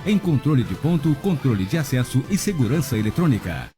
em controle de ponto, controle de acesso e segurança eletrônica.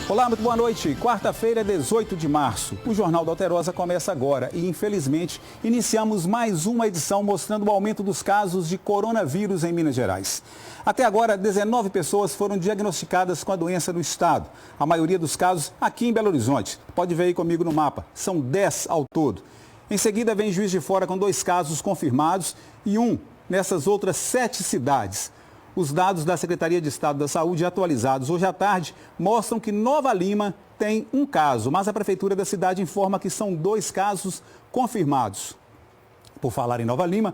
Olá, muito boa noite. Quarta-feira, 18 de março. O Jornal da Alterosa começa agora e, infelizmente, iniciamos mais uma edição mostrando o aumento dos casos de coronavírus em Minas Gerais. Até agora, 19 pessoas foram diagnosticadas com a doença no estado. A maioria dos casos aqui em Belo Horizonte. Pode ver aí comigo no mapa. São 10 ao todo. Em seguida, vem Juiz de Fora com 2 casos confirmados e 1 nessas outras 7 cidades. Os dados da Secretaria de Estado da Saúde atualizados hoje à tarde mostram que Nova Lima tem 1 caso, mas a Prefeitura da cidade informa que são 2 casos confirmados. Por falar em Nova Lima,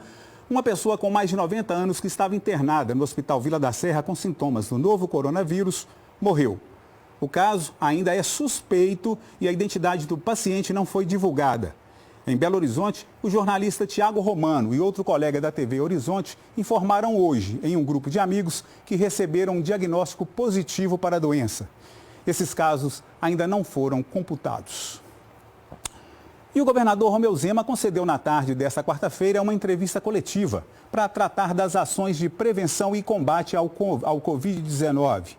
uma pessoa com mais de 90 anos que estava internada no Hospital Vila da Serra com sintomas do novo coronavírus morreu. O caso ainda é suspeito e a identidade do paciente não foi divulgada. Em Belo Horizonte, o jornalista Tiago Romano e outro colega da TV Horizonte informaram hoje, em um grupo de amigos, que receberam um diagnóstico positivo para a doença. Esses casos ainda não foram computados. E o governador Romeu Zema concedeu na tarde desta quarta-feira uma entrevista coletiva para tratar das ações de prevenção e combate ao Covid-19.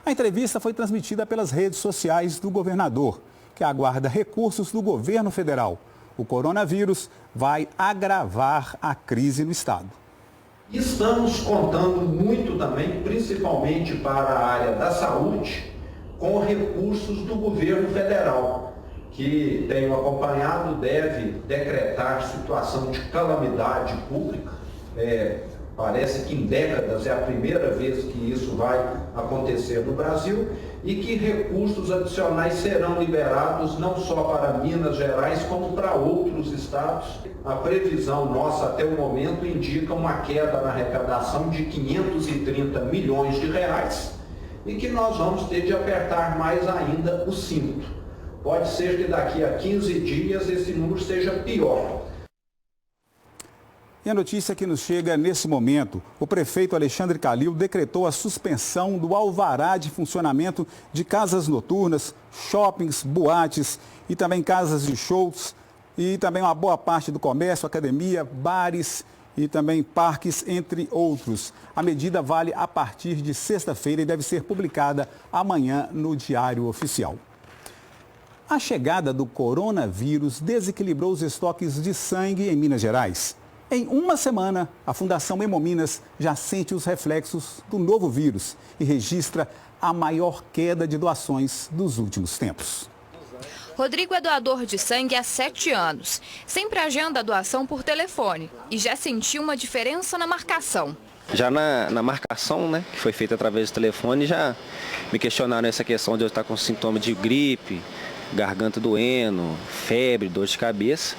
A entrevista foi transmitida pelas redes sociais do governador, que aguarda recursos do governo federal. O coronavírus vai agravar a crise no estado. Estamos contando muito também, principalmente para a área da saúde, com recursos do governo federal, que tenho acompanhado, deve decretar situação de calamidade pública. Parece que em décadas é a primeira vez que isso vai acontecer no Brasil e que recursos adicionais serão liberados não só para Minas Gerais, como para outros estados. A previsão nossa até o momento indica uma queda na arrecadação de 530 milhões de reais e que nós vamos ter de apertar mais ainda o cinto. Pode ser que daqui a 15 dias esse número seja pior. E a notícia que nos chega nesse momento, o prefeito Alexandre Calil decretou a suspensão do alvará de funcionamento de casas noturnas, shoppings, boates e também casas de shows e também uma boa parte do comércio, academia, bares e também parques, entre outros. A medida vale a partir de sexta-feira e deve ser publicada amanhã no Diário Oficial. A chegada do coronavírus desequilibrou os estoques de sangue em Minas Gerais. Em uma semana, a Fundação Hemominas já sente os reflexos do novo vírus e registra a maior queda de doações dos últimos tempos. Rodrigo é doador de sangue há 7 anos. Sempre agenda a doação por telefone e já sentiu uma diferença na marcação. Já na marcação, né, que foi feita através do telefone, já me questionaram essa questão de eu estar com sintoma de gripe, garganta doendo, febre, dor de cabeça.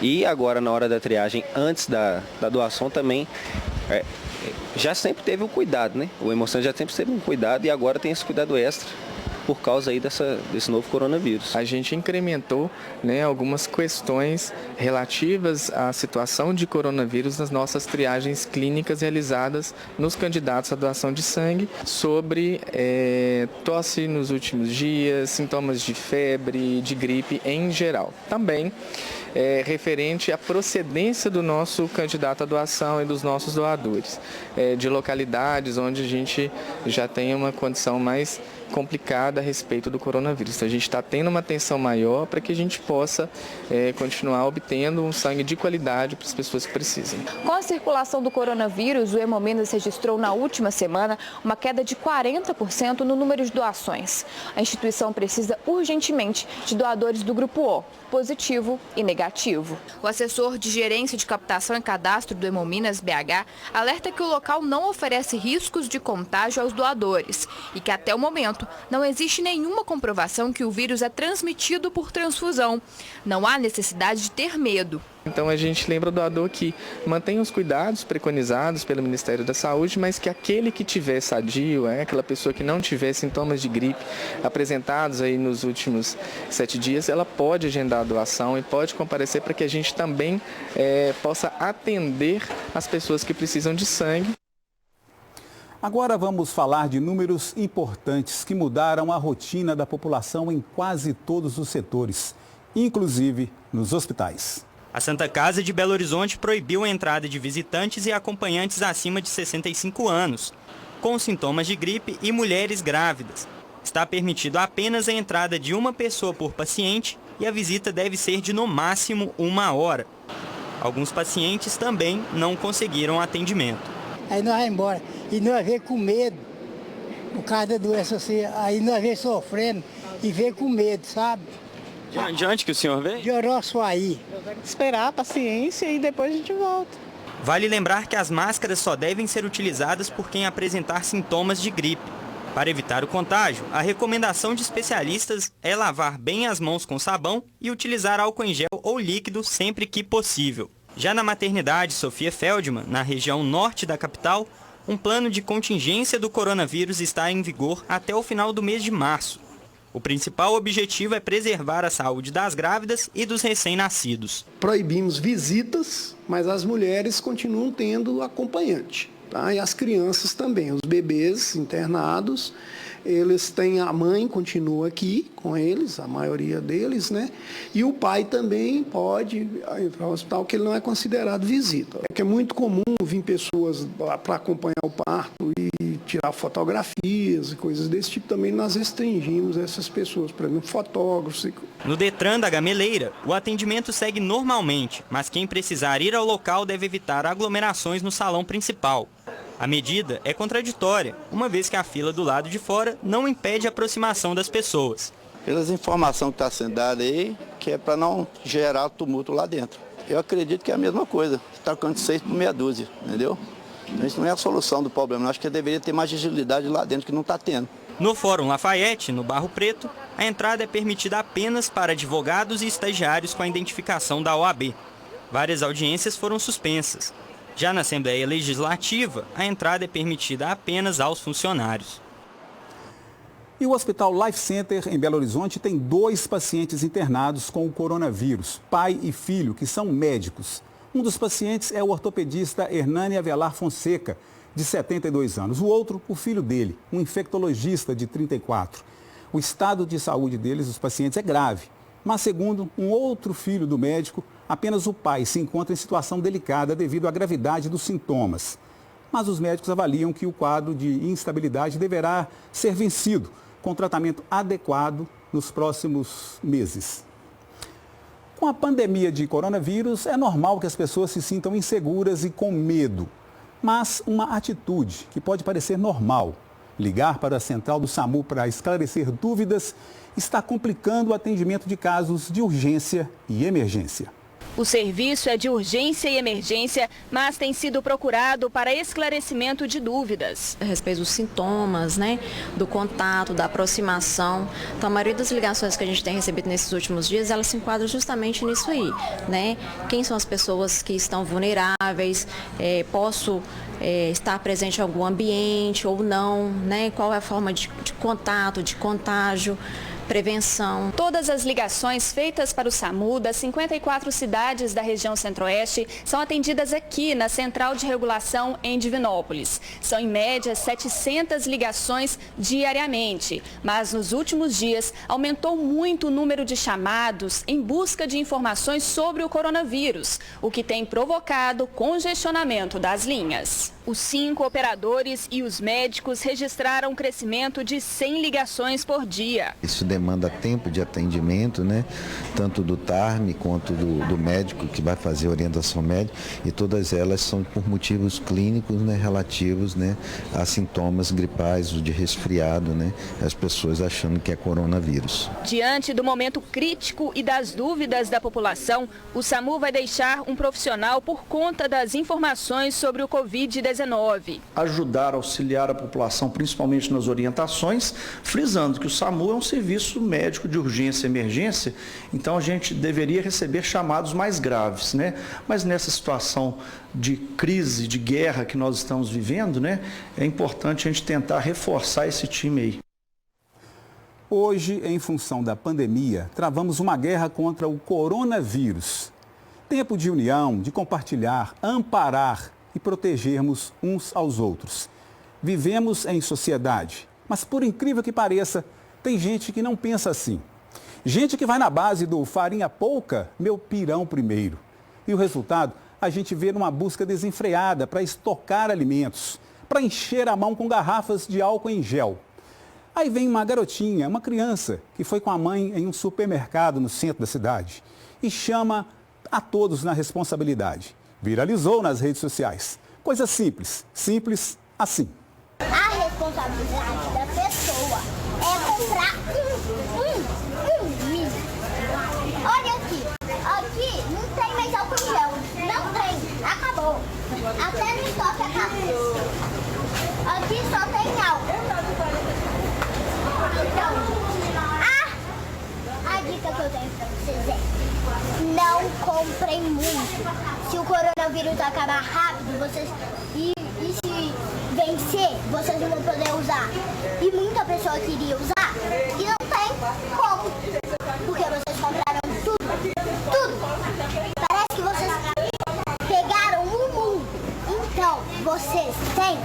E agora, na hora da triagem, antes da doação também, já sempre teve um cuidado, né? O Hemocentro já sempre teve um cuidado e agora tem esse cuidado extra por causa aí desse novo coronavírus. A gente incrementou, né, algumas questões relativas à situação de coronavírus nas nossas triagens clínicas realizadas nos candidatos à doação de sangue sobre tosse nos últimos dias, sintomas de febre, de gripe em geral. Também referente à procedência do nosso candidato à doação e dos nossos doadores, de localidades onde a gente já tem uma condição mais complicada a respeito do coronavírus. Então, a gente está tendo uma atenção maior para que a gente possa continuar obtendo um sangue de qualidade para as pessoas que precisam. Com a circulação do coronavírus, o Hemominas registrou na última semana uma queda de 40% no número de doações. A instituição precisa urgentemente de doadores do grupo O, positivo e negativo. O assessor de gerência de captação e cadastro do Hemominas BH alerta que o local não oferece riscos de contágio aos doadores e que até o momento não existe nenhuma comprovação que o vírus é transmitido por transfusão. Não há necessidade de ter medo. Então a gente lembra o doador que mantém os cuidados preconizados pelo Ministério da Saúde, mas que aquele que tiver sadio, aquela pessoa que não tiver sintomas de gripe apresentados aí nos últimos 7 dias, ela pode agendar a doação e pode comparecer para que a gente também possa atender as pessoas que precisam de sangue. Agora vamos falar de números importantes que mudaram a rotina da população em quase todos os setores, inclusive nos hospitais. A A Santa Casa de Belo Horizonte proibiu a entrada de visitantes e acompanhantes acima de 65 anos, com sintomas de gripe e mulheres grávidas. Está permitido apenas a entrada de uma pessoa por paciente e a visita deve ser de no máximo 1 hora. Alguns pacientes também não conseguiram atendimento. Aí nós vamos embora e nós vemos com medo, por causa da doença assim, aí nós vemos sofrendo e vemos com medo, sabe? De onde que o senhor veio? De Oroçuaí. Esperar a paciência e depois a gente volta. Vale lembrar que as máscaras só devem ser utilizadas por quem apresentar sintomas de gripe. Para evitar o contágio, a recomendação de especialistas é lavar bem as mãos com sabão e utilizar álcool em gel ou líquido sempre que possível. Já na maternidade Sofia Feldman, na região norte da capital, um plano de contingência do coronavírus está em vigor até o final do mês de março. O principal objetivo é preservar a saúde das grávidas e dos recém-nascidos. Proibimos visitas, mas as mulheres continuam tendo acompanhante. Tá? E as crianças também, os bebês internados, eles têm, a mãe continua aqui com eles, a maioria deles, né? E o pai também pode entrar no hospital, que ele não é considerado visita. É que é muito comum vir pessoas para acompanhar o parto e tirar fotografias e coisas desse tipo. Também nós restringimos essas pessoas, por exemplo, fotógrafos. No Detran da Gameleira, o atendimento segue normalmente, mas quem precisar ir ao local deve evitar aglomerações no salão principal. A medida é contraditória, uma vez que a fila do lado de fora não impede a aproximação das pessoas. Pelas informações que está sendo dada aí, que é para não gerar tumulto lá dentro. Eu acredito que é a mesma coisa, está trocando 6 por meia dúzia, entendeu? Isso não é a solução do problema, eu acho que deveria ter mais agilidade lá dentro, que não está tendo. No Fórum Lafayette, no Barro Preto, a entrada é permitida apenas para advogados e estagiários com a identificação da OAB. Várias audiências foram suspensas. Já na Assembleia Legislativa, a entrada é permitida apenas aos funcionários. E o Hospital Life Center, em Belo Horizonte, tem 2 pacientes internados com o coronavírus, pai e filho, que são médicos. Um dos pacientes é o ortopedista Hernani Avelar Fonseca, de 72 anos. O outro, o filho dele, um infectologista de 34. O estado de saúde deles, os pacientes, é grave. Mas, segundo um outro filho do médico, apenas o pai se encontra em situação delicada devido à gravidade dos sintomas. Mas os médicos avaliam que o quadro de instabilidade deverá ser vencido com tratamento adequado nos próximos meses. Com a pandemia de coronavírus, é normal que as pessoas se sintam inseguras e com medo. Mas uma atitude que pode parecer normal, ligar para a central do SAMU para esclarecer dúvidas, está complicando o atendimento de casos de urgência e emergência. O serviço é de urgência e emergência, mas tem sido procurado para esclarecimento de dúvidas. A respeito dos sintomas, né, do contato, da aproximação. Então, a maioria das ligações que a gente tem recebido nesses últimos dias, elas se enquadram justamente nisso aí, né? Quem são as pessoas que estão vulneráveis, posso estar presente em algum ambiente ou não, né? Qual é a forma de contato, de contágio, prevenção. Todas as ligações feitas para o SAMU das 54 cidades da região Centro-Oeste são atendidas aqui na Central de Regulação em Divinópolis. São em média 700 ligações diariamente, mas nos últimos dias aumentou muito o número de chamados em busca de informações sobre o coronavírus, o que tem provocado congestionamento das linhas. Os 5 operadores e os médicos registraram um crescimento de 100 ligações por dia. Isso demanda tempo de atendimento, né? Tanto do TARM quanto do médico que vai fazer a orientação médica, e todas elas são por motivos clínicos, né, relativos, né, a sintomas gripais, de resfriado, né? As pessoas achando que é coronavírus. Diante do momento crítico e das dúvidas da população, o SAMU vai deixar um profissional por conta das informações sobre o Covid-19. Ajudar, auxiliar a população, principalmente nas orientações, frisando que o SAMU é um serviço médico de urgência e emergência, então a gente deveria receber chamados mais graves, né? Mas nessa situação de crise, de guerra que nós estamos vivendo, né, é importante a gente tentar reforçar esse time aí. Hoje, em função da pandemia, travamos uma guerra contra o coronavírus. Tempo de união, de compartilhar, amparar e protegermos uns aos outros. Vivemos em sociedade, mas por incrível que pareça, tem gente que não pensa assim. Gente que vai na base do farinha pouca, meu pirão primeiro. E o resultado a gente vê numa busca desenfreada para estocar alimentos, para encher a mão com garrafas de álcool em gel. Aí vem uma garotinha, uma criança, que foi com a mãe em um supermercado no centro da cidade e chama a todos na responsabilidade. Viralizou nas redes sociais. Coisa simples, simples assim. A responsabilidade da pessoa é comprar um milho. Olha aqui não tem mais álcool em gel, não tem, acabou. Até no estoque acabou. Aqui só tem álcool. Então, a dica que eu tenho pra vocês é: não comprem muito. Se o coronavírus acabar rápido, vocês e se vencer, vocês não vão poder usar. E muita pessoa queria usar e não tem como, porque vocês compraram tudo. Parece que vocês pegaram o mundo. Então, vocês têm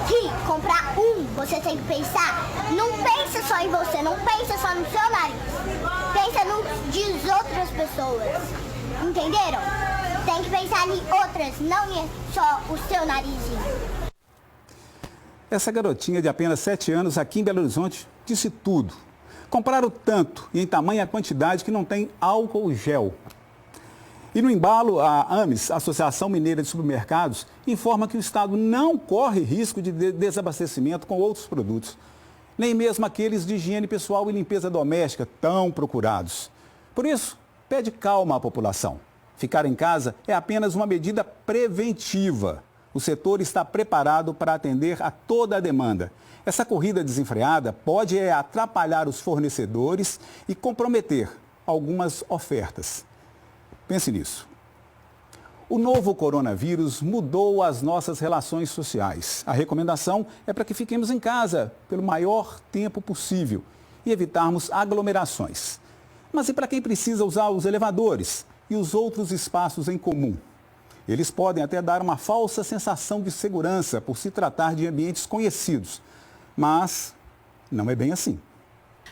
que comprar você tem que pensar, não pensa só em você, não pensa só no seu nariz, pensa no de outras pessoas, entenderam? Tem que pensar em outras, não em só o seu narizinho. Essa garotinha de apenas 7 anos aqui em Belo Horizonte disse tudo. Compraram tanto e em tamanha quantidade que não tem álcool gel. E no embalo, a AMES, Associação Mineira de Supermercados, informa que o Estado não corre risco de desabastecimento com outros produtos, nem mesmo aqueles de higiene pessoal e limpeza doméstica tão procurados. Por isso, pede calma à população. Ficar em casa é apenas uma medida preventiva. O setor está preparado para atender a toda a demanda. Essa corrida desenfreada pode atrapalhar os fornecedores e comprometer algumas ofertas. Pense nisso. O novo coronavírus mudou as nossas relações sociais. A recomendação é para que fiquemos em casa pelo maior tempo possível e evitarmos aglomerações. Mas e para quem precisa usar os elevadores e os outros espaços em comum? Eles podem até dar uma falsa sensação de segurança por se tratar de ambientes conhecidos, mas não é bem assim.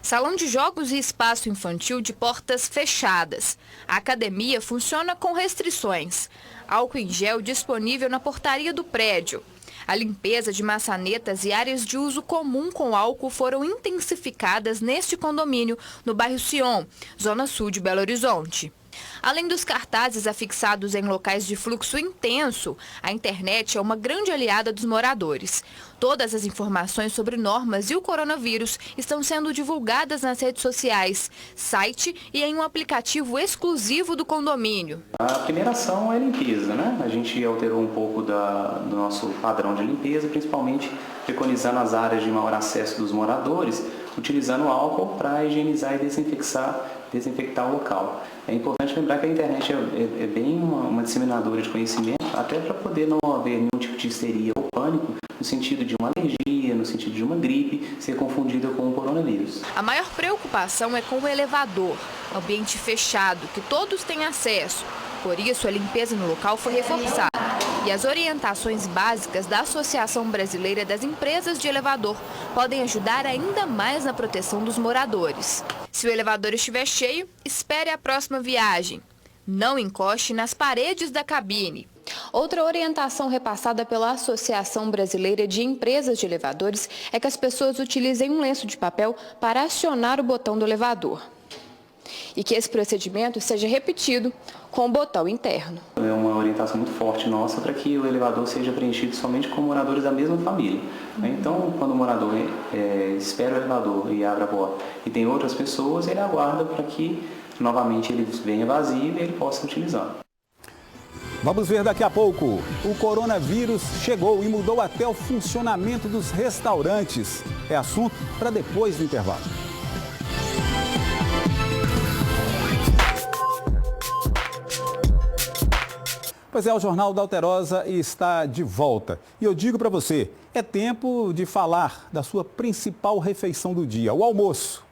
Salão de jogos e espaço infantil de portas fechadas. A academia funciona com restrições. Álcool em gel disponível na portaria do prédio. A limpeza de maçanetas e áreas de uso comum com álcool foram intensificadas neste condomínio, no bairro Sion, zona sul de Belo Horizonte. Além dos cartazes afixados em locais de fluxo intenso, a internet é uma grande aliada dos moradores. Todas as informações sobre normas e o coronavírus estão sendo divulgadas nas redes sociais, site e em um aplicativo exclusivo do condomínio. A primeira ação é a limpeza, né? A gente alterou um pouco do nosso padrão de limpeza, principalmente preconizando as áreas de maior acesso dos moradores, utilizando álcool para higienizar e desinfectar o local. É importante lembrar que a internet é bem uma disseminadora de conhecimento, até para poder não haver nenhum tipo de histeria ou pânico, no sentido de uma alergia, no sentido de uma gripe, ser confundida com o coronavírus. A maior preocupação é com o elevador, ambiente fechado, que todos têm acesso. Por isso, a limpeza no local foi reforçada. E as orientações básicas da Associação Brasileira das Empresas de Elevador podem ajudar ainda mais na proteção dos moradores. Se o elevador estiver cheio, espere a próxima viagem. Não encoste nas paredes da cabine. Outra orientação repassada pela Associação Brasileira de Empresas de Elevadores é que as pessoas utilizem um lenço de papel para acionar o botão do elevador. E que esse procedimento seja repetido com o botão interno. É uma orientação muito forte nossa para que o elevador seja preenchido somente com moradores da mesma família. Então, quando o morador espera o elevador e abre a porta e tem outras pessoas, ele aguarda para que novamente ele venha vazio e ele possa utilizar. Vamos ver daqui a pouco. O coronavírus chegou e mudou até o funcionamento dos restaurantes. É assunto para depois do intervalo. Pois é, o Jornal da Alterosa está de volta. E eu digo para você, é tempo de falar da sua principal refeição do dia, o almoço.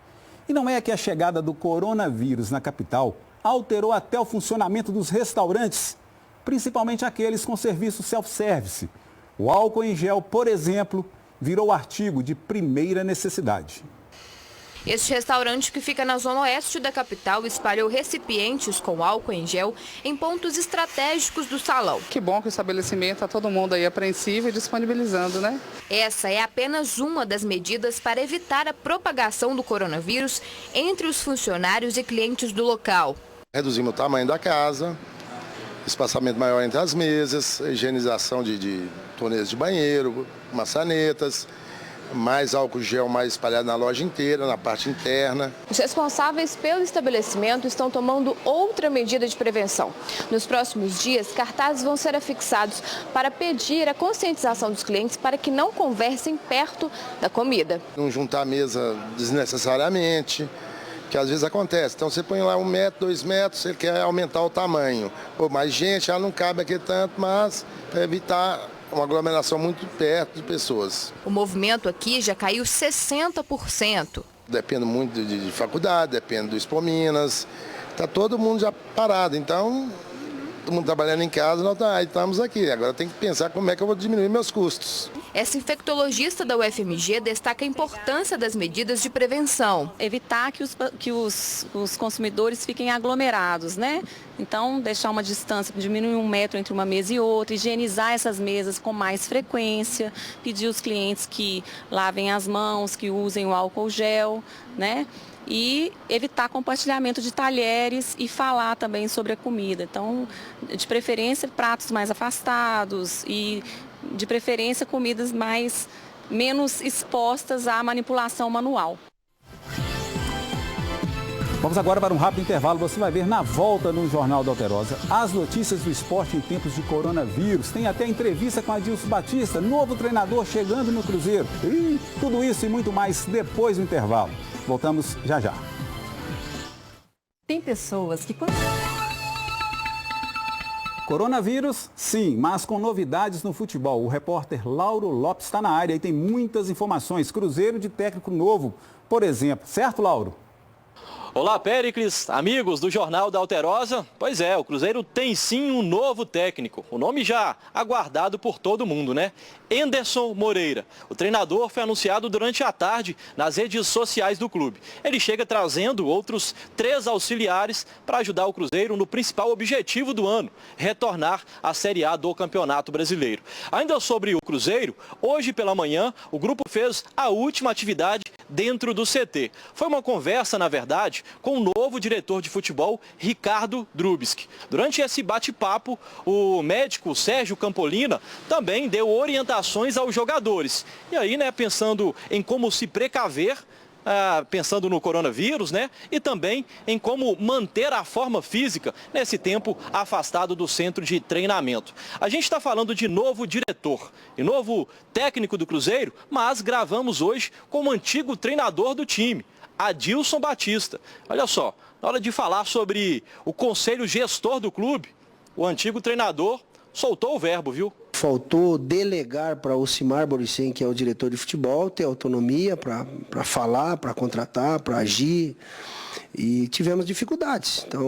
E não é que a chegada do coronavírus na capital alterou até o funcionamento dos restaurantes, principalmente aqueles com serviço self-service. O álcool em gel, por exemplo, virou artigo de primeira necessidade. Este restaurante, que fica na zona oeste da capital, espalhou recipientes com álcool em gel em pontos estratégicos do salão. Que bom que o estabelecimento está todo mundo aí apreensivo e disponibilizando, né? Essa é apenas uma das medidas para evitar a propagação do coronavírus entre os funcionários e clientes do local. Reduzimos o tamanho da casa, espaçamento maior entre as mesas, higienização de torneiras de banheiro, maçanetas, mais álcool gel mais espalhado na loja inteira, na parte interna. Os responsáveis pelo estabelecimento estão tomando outra medida de prevenção. Nos próximos dias, cartazes vão ser afixados para pedir a conscientização dos clientes para que não conversem perto da comida. Não juntar a mesa desnecessariamente, que às vezes acontece. Então você põe lá 1 metro, 2 metros, você quer aumentar o tamanho. Pô, mais gente, já não cabe aqui tanto, mas para evitar uma aglomeração muito perto de pessoas. O movimento aqui já caiu 60%. Depende muito de faculdade, depende do Expo Minas. Está todo mundo já parado, então, todo mundo trabalhando em casa, nós estamos aqui. Agora tem que pensar como é que eu vou diminuir meus custos. Essa infectologista da UFMG destaca a importância das medidas de prevenção. Evitar que os consumidores fiquem aglomerados, né? Então, deixar uma distância, diminuir 1 metro entre uma mesa e outra, higienizar essas mesas com mais frequência, pedir aos clientes que lavem as mãos, que usem o álcool gel, né? E evitar compartilhamento de talheres e falar também sobre a comida. Então, de preferência, pratos mais afastados e, de preferência, comidas menos expostas à manipulação manual. Vamos agora para um rápido intervalo. Você vai ver na volta no Jornal da Alterosa as notícias do esporte em tempos de coronavírus. Tem até entrevista com Adilson Batista, novo treinador chegando no Cruzeiro. E tudo isso e muito mais depois do intervalo. Voltamos já já. Tem pessoas que... Coronavírus, sim, mas com novidades no futebol. O repórter Lauro Lopes está na área e tem muitas informações. Cruzeiro de técnico novo, por exemplo. Certo, Lauro? Olá, Péricles, amigos do Jornal da Alterosa. Pois é, o Cruzeiro tem sim um novo técnico. O nome já aguardado por todo mundo, né? Enderson Moreira. O treinador foi anunciado durante a tarde nas redes sociais do clube. Ele chega trazendo outros 3 auxiliares para ajudar o Cruzeiro no principal objetivo do ano, retornar à Série A do Campeonato Brasileiro. Ainda sobre o Cruzeiro, hoje pela manhã, o grupo fez a última atividade dentro do CT. Foi uma conversa, na verdade, com o novo diretor de futebol, Ricardo Drubski. Durante esse bate-papo, o médico Sérgio Campolina também deu orientações aos jogadores. E aí, né, pensando em como se precaver, pensando no coronavírus, né? E também em como manter a forma física nesse tempo afastado do centro de treinamento. A gente está falando de novo diretor e novo técnico do Cruzeiro, mas gravamos hoje com o antigo treinador do time, Adilson Batista. Olha só, na hora de falar sobre o conselho gestor do clube, o antigo treinador soltou o verbo, viu? Faltou delegar para o Ocimar Boricem, que é o diretor de futebol, ter autonomia para falar, para contratar, para agir. E tivemos dificuldades. Então,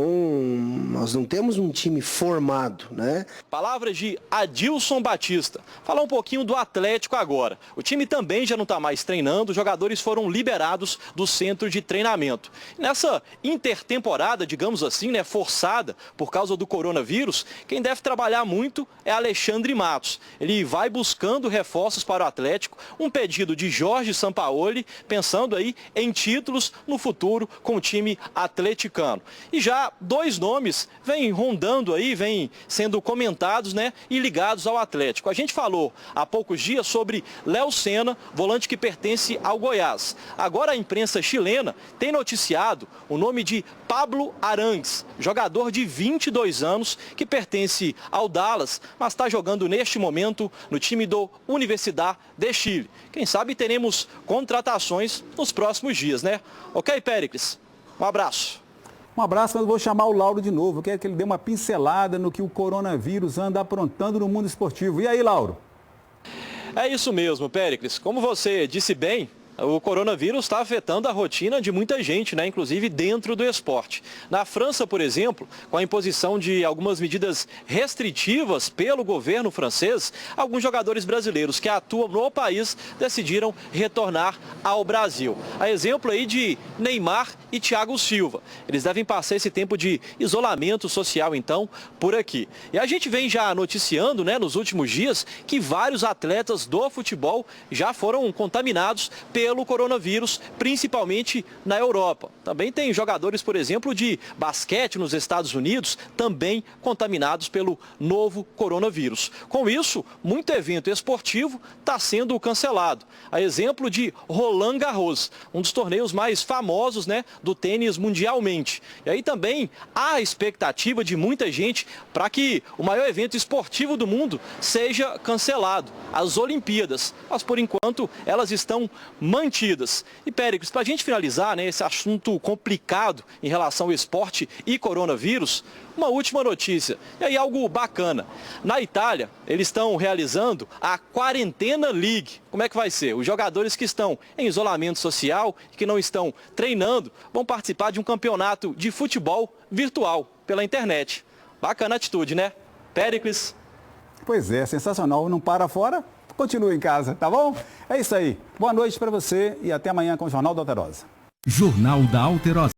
nós não temos um time formado, né? Palavras de Adilson Batista. Falar um pouquinho do Atlético agora. O time também já não está mais treinando, os jogadores foram liberados do centro de treinamento. Nessa intertemporada, digamos assim, né, forçada por causa do coronavírus, quem deve trabalhar muito é Alexandre Matos. Ele vai buscando reforços para o Atlético, um pedido de Jorge Sampaoli, pensando aí em títulos no futuro com o time atleticano. E já 2 nomes vêm rondando aí, vêm sendo comentados, né, e ligados ao Atlético. A gente falou há poucos dias sobre Léo Senna, volante que pertence ao Goiás. Agora a imprensa chilena tem noticiado o nome de Pablo Arangues, jogador de 22 anos que pertence ao Dallas, mas está jogando neste momento no time do Universidad de Chile. Quem sabe teremos contratações nos próximos dias, né? Ok, Péricles? Um abraço. Um abraço, mas eu vou chamar o Lauro de novo. Eu quero que ele dê uma pincelada no que o coronavírus anda aprontando no mundo esportivo. E aí, Lauro? É isso mesmo, Péricles. Como você disse bem, o coronavírus está afetando a rotina de muita gente, né? Inclusive dentro do esporte. Na França, por exemplo, com a imposição de algumas medidas restritivas pelo governo francês, alguns jogadores brasileiros que atuam no país decidiram retornar ao Brasil. A exemplo aí de Neymar e Thiago Silva. Eles devem passar esse tempo de isolamento social, então, por aqui. E a gente vem já noticiando, né, nos últimos dias, que vários atletas do futebol já foram contaminados pelo coronavírus, principalmente na Europa. Também tem jogadores, por exemplo, de basquete nos Estados Unidos, também contaminados pelo novo coronavírus. Com isso, muito evento esportivo está sendo cancelado. A exemplo de Roland Garros, um dos torneios mais famosos, né, do tênis mundialmente. E aí também há a expectativa de muita gente para que o maior evento esportivo do mundo seja cancelado, as Olimpíadas. Mas por enquanto elas estão mantidas. E Péricles, para a gente finalizar, né, esse assunto complicado em relação ao esporte e coronavírus, uma última notícia, e aí algo bacana. Na Itália, eles estão realizando a Quarentena League. Como é que vai ser? Os jogadores que estão em isolamento social e que não estão treinando vão participar de um campeonato de futebol virtual pela internet. Bacana a atitude, né? Péricles. Pois é, sensacional. Não para fora, continua em casa, tá bom? É isso aí. Boa noite para você e até amanhã com o Jornal da Alterosa. Jornal da Alterosa.